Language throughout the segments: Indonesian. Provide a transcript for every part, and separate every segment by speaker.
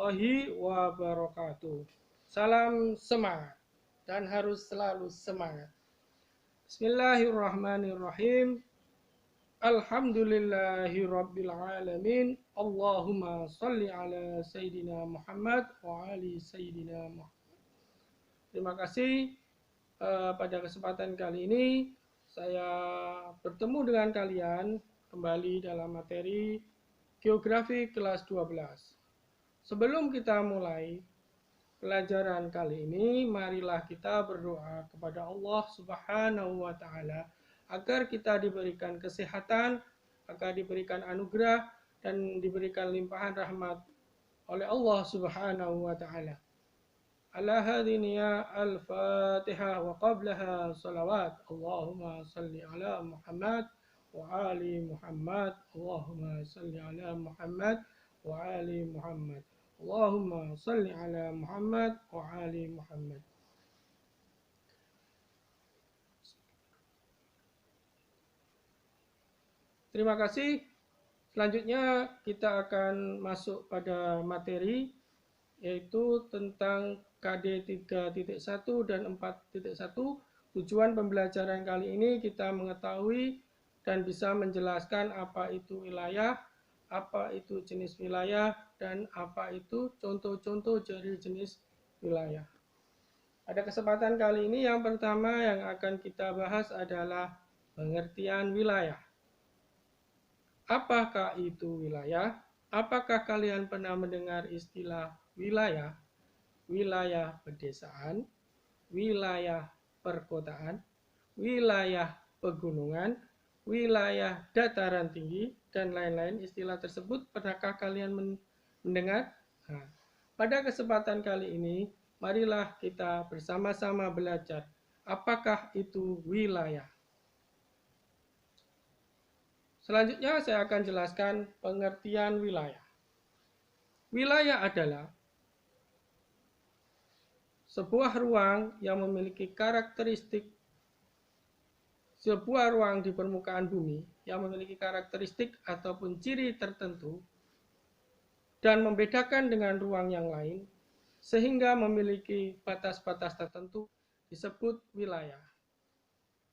Speaker 1: warahmatullahi wabarakatuh. Salam semangat dan harus selalu semangat. Bismillahirrahmanirrahim. Alhamdulillahirabbil alamin. Allahumma shalli ala sayyidina Muhammad wa ali sayyidina Muhammad. Terima kasih. Pada kesempatan kali ini saya bertemu dengan kalian kembali dalam materi Geografi kelas 12. Sebelum kita mulai pelajaran kali ini, marilah kita berdoa kepada Allah Subhanahu wa Ta'ala agar kita diberikan kesehatan, agar diberikan anugerah, dan diberikan limpahan rahmat oleh Allah Subhanahu wa Ta'ala. Ala hadiniya al-Fatihah wa qablaha salawat. Allahumma salli ala Muhammad wa ali Muhammad. Allahumma salli ala Muhammad wa ali Muhammad. Allahumma salli ala Muhammad wa ali Muhammad. Terima kasih. Selanjutnya kita akan masuk pada materi, yaitu tentang KD 3.1 dan 4.1. Tujuan pembelajaran kali ini kita mengetahui dan bisa menjelaskan apa itu wilayah, apa itu jenis wilayah, dan apa itu contoh-contoh dari jenis wilayah. Pada kesempatan kali ini yang pertama yang akan kita bahas adalah pengertian wilayah. Apakah itu wilayah? Apakah kalian pernah mendengar istilah wilayah? Wilayah pedesaan, wilayah perkotaan, wilayah pegunungan, wilayah dataran tinggi, dan lain-lain istilah tersebut pernahkah kalian mendengar? Nah, pada kesempatan kali ini, marilah kita bersama-sama belajar apakah itu wilayah. Selanjutnya saya akan jelaskan pengertian wilayah. Wilayah adalah sebuah ruang yang memiliki karakteristik, sebuah ruang di permukaan bumi yang memiliki karakteristik ataupun ciri tertentu dan membedakan dengan ruang yang lain sehingga memiliki batas-batas tertentu disebut wilayah.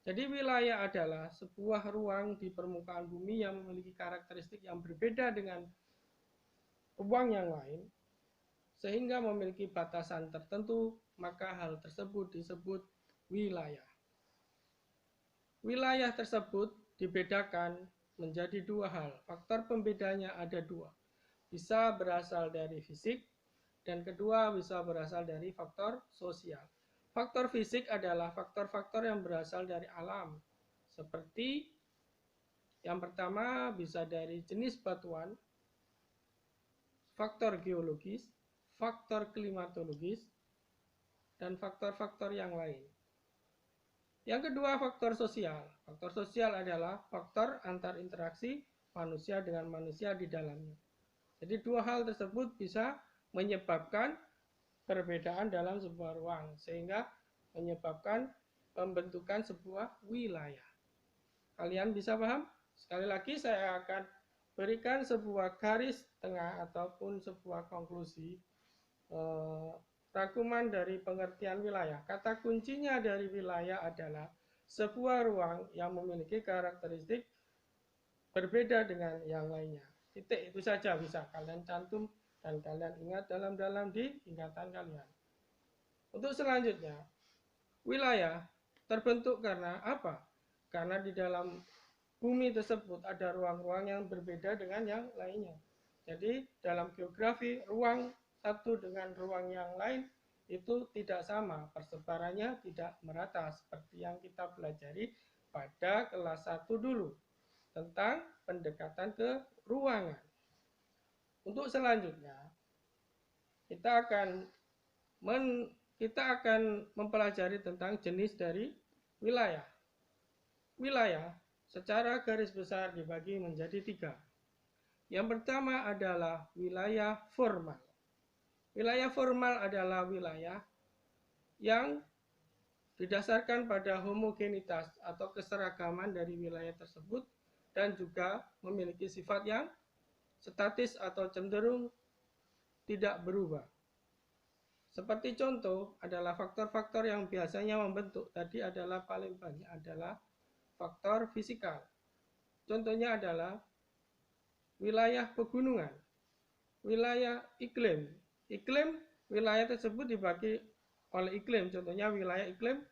Speaker 1: Jadi wilayah adalah sebuah ruang di permukaan bumi yang memiliki karakteristik yang berbeda dengan ruang yang lain sehingga memiliki batasan tertentu, maka hal tersebut disebut wilayah. Wilayah tersebut dibedakan menjadi dua hal. Faktor pembedanya ada dua. Bisa berasal dari fisik, dan kedua bisa berasal dari faktor sosial. Faktor fisik adalah faktor-faktor yang berasal dari alam. Seperti yang pertama bisa dari jenis batuan, faktor geologis, faktor klimatologis, dan faktor-faktor yang lain. Yang kedua, faktor sosial. Faktor sosial adalah faktor antar interaksi manusia dengan manusia di dalamnya. Jadi dua hal tersebut bisa menyebabkan perbedaan dalam sebuah ruang, sehingga menyebabkan pembentukan sebuah wilayah. Kalian bisa paham? Sekali lagi saya akan berikan sebuah garis tengah ataupun sebuah konklusi rangkuman dari pengertian wilayah. Kata kuncinya dari wilayah adalah sebuah ruang yang memiliki karakteristik berbeda dengan yang lainnya. Titik, itu saja bisa kalian cantum dan kalian ingat dalam-dalam di ingatan kalian. Untuk selanjutnya, wilayah terbentuk karena apa? Karena di dalam bumi tersebut ada ruang-ruang yang berbeda dengan yang lainnya. Jadi dalam geografi, ruang satu dengan ruang yang lain itu tidak sama, persebarannya tidak merata seperti yang kita pelajari pada kelas 1 dulu tentang pendekatan ke ruangan. Untuk selanjutnya kita akan mempelajari tentang jenis dari wilayah. Wilayah secara garis besar dibagi menjadi 3. Yang pertama adalah wilayah formal. Wilayah formal adalah wilayah yang didasarkan pada homogenitas atau keseragaman dari wilayah tersebut dan juga memiliki sifat yang statis atau cenderung tidak berubah. Seperti contoh adalah faktor-faktor yang biasanya membentuk tadi adalah paling banyak adalah faktor fisikal. Contohnya adalah wilayah pegunungan, wilayah iklim. Iklim, wilayah tersebut dibagi oleh iklim, contohnya wilayah iklim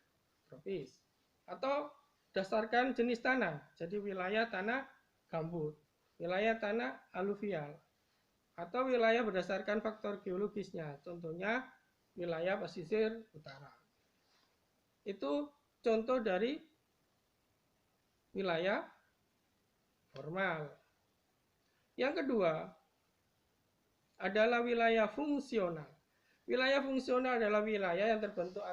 Speaker 1: tropis. Atau berdasarkan jenis tanah, jadi wilayah tanah gambut, wilayah tanah aluvial, atau wilayah berdasarkan faktor geologisnya, contohnya wilayah pesisir utara. Itu contoh dari wilayah formal. Yang kedua adalah wilayah fungsional. Wilayah fungsional adalah wilayah yang terbentuk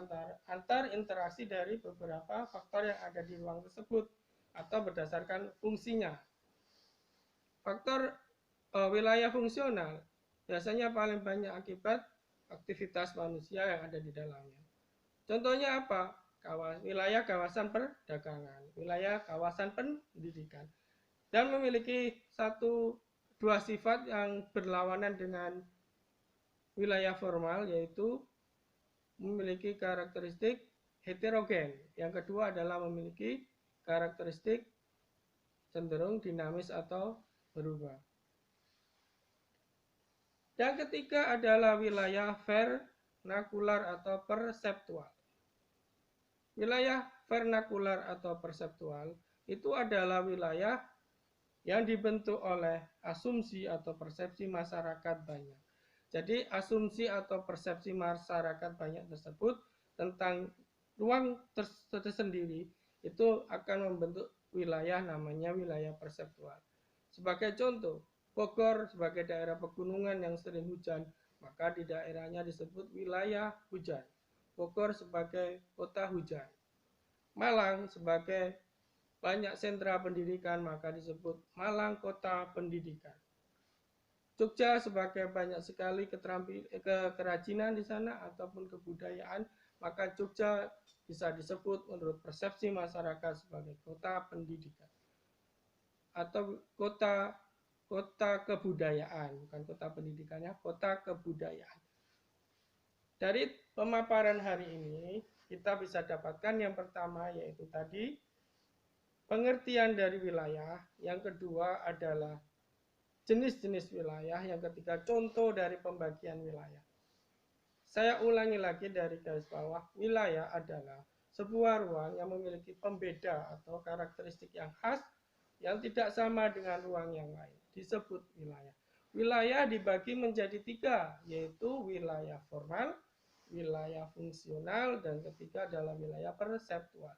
Speaker 1: antar interaksi dari beberapa faktor yang ada di ruang tersebut atau berdasarkan fungsinya. Faktor wilayah fungsional biasanya paling banyak akibat aktivitas manusia yang ada di dalamnya. Contohnya apa? Wilayah kawasan perdagangan, wilayah kawasan pendidikan, dan memiliki dua sifat yang berlawanan dengan wilayah formal, yaitu memiliki karakteristik heterogen. Yang kedua adalah memiliki karakteristik cenderung dinamis atau berubah. Yang ketiga adalah wilayah vernakular atau perseptual. Wilayah vernakular atau perseptual itu adalah wilayah yang dibentuk oleh asumsi atau persepsi masyarakat banyak. Jadi asumsi atau persepsi masyarakat banyak tersebut tentang ruang tersendiri itu akan membentuk wilayah namanya wilayah perseptual. Sebagai contoh, Bogor sebagai daerah pegunungan yang sering hujan, maka di daerahnya disebut wilayah hujan. Bogor sebagai kota hujan. Malang sebagai banyak sentra pendidikan, maka disebut Malang Kota Pendidikan. Jogja sebagai banyak sekali kerajinan di sana ataupun kebudayaan, maka Jogja bisa disebut menurut persepsi masyarakat sebagai kota pendidikan atau kota kebudayaan, bukan kota pendidikannya, kota kebudayaan. Dari pemaparan hari ini kita bisa dapatkan yang pertama yaitu tadi pengertian dari wilayah, yang kedua adalah jenis-jenis wilayah, yang ketiga contoh dari pembagian wilayah. Saya ulangi lagi dari garis bawah, wilayah adalah sebuah ruang yang memiliki pembeda atau karakteristik yang khas yang tidak sama dengan ruang yang lain, disebut wilayah. Wilayah dibagi menjadi tiga, yaitu wilayah formal, wilayah fungsional, dan ketiga adalah wilayah perseptual.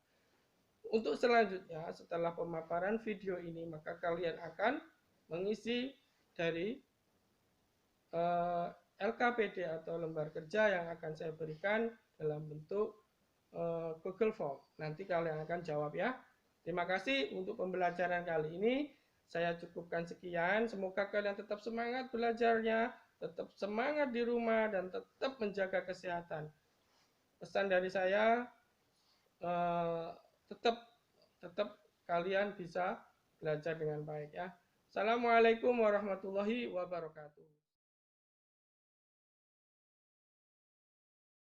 Speaker 1: Untuk selanjutnya, setelah pemaparan video ini, maka kalian akan mengisi dari LKPD atau lembar kerja yang akan saya berikan dalam bentuk Google Form. Nanti kalian akan jawab ya. Terima kasih untuk pembelajaran kali ini. Saya cukupkan sekian. Semoga kalian tetap semangat belajarnya, tetap semangat di rumah, dan tetap menjaga kesehatan. Pesan dari saya, tetap kalian bisa belajar dengan baik ya. Assalamualaikum warahmatullahi wabarakatuh.